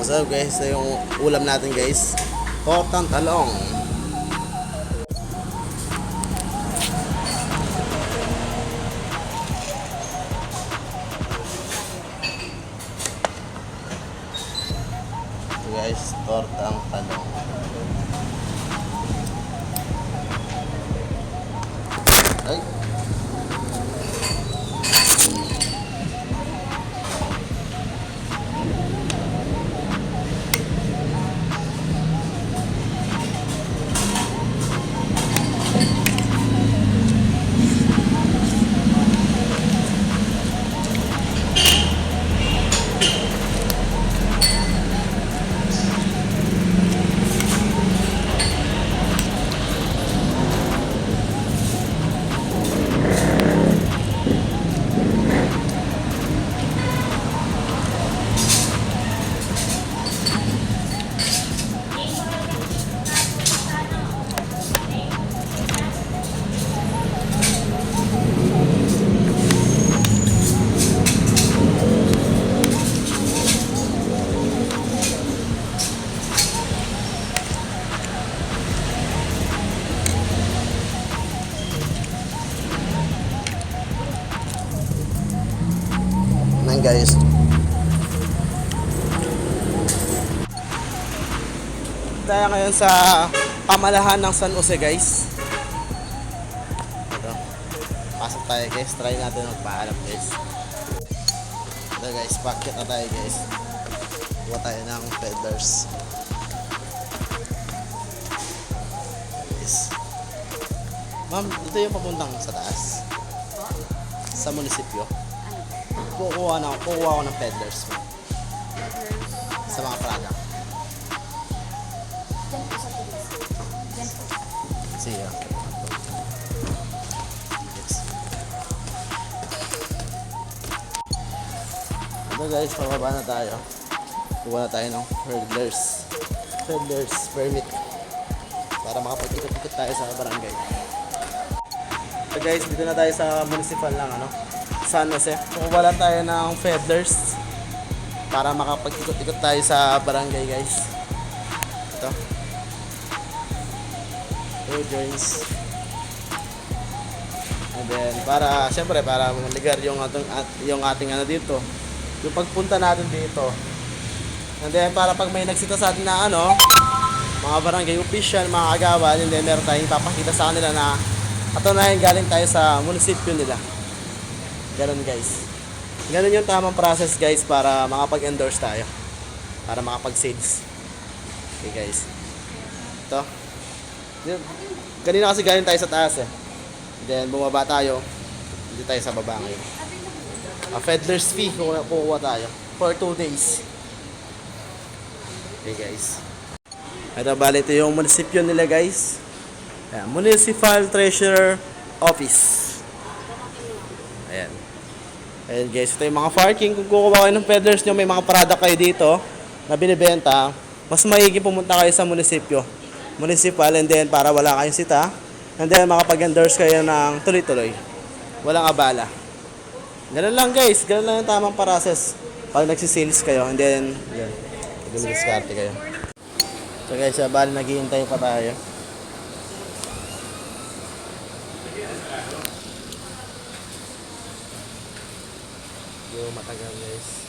So guys, ito yung ulam natin guys. Tortang talong. Ito guys, tortang talong. Ay. Yan guys. Tayo ngayon sa pamalahan ng San Jose guys. Ito. Pasok tayo guys. Try natin magpaalam guys. Ito guys, packet na tayo guys. Kuha tayo ng peddlers. Yes. Ma'am, ito yung papuntang sa taas. Sa munisipyo. Kukuha ko ng peddlers. Sa mga product. Sige. Yes. Ito guys, pababa na tayo. Kuha na tayo ng peddlers permit para makapag-ikot-ikot tayo sa barangay. So guys, dito na tayo sa municipal lang San Jose. Kukuha lang tayo ng peddlers para makapag-ikot-ikot tayo sa barangay guys. Ito. Joints. And then syempre para maligar yung ating dito. Yung pagpunta natin dito. And then para pag may nagsita sa atin na mga barangay official, mga kagawad, and then meron tayong papakita sa kanila na katunayan galing tayo sa munisipyo nila. Ganun guys. Ganun yung tamang process guys para makapag-endorse tayo. Para makapag-sales. Okay guys. Ito. Kanina kasi galing tayo sa taas Then bumaba tayo. Hindi tayo sa baba ngayon. Peddlers fee kukuha tayo for 2 days. Okay guys. Ito bali ito yung munisipyo nila guys. Ayan, Municipal Treasurer Office. Ayan. Ayan guys, ito yung mga parking. Kung kukuha kayo ng peddlers nyo, may mga product kayo dito na binibenta, mas maigi pumunta kayo sa munisipyo. Municipal, and then para wala kayong sita, and then makapag-endorse kayo ng tuloy-tuloy. Walang abala. Ganun lang guys, ganun lang yung tamang process pag nagsisales kayo, and then yan, gumidiskarte kayo. So guys, bali naghihintay pa tayo. Yung matagal guys.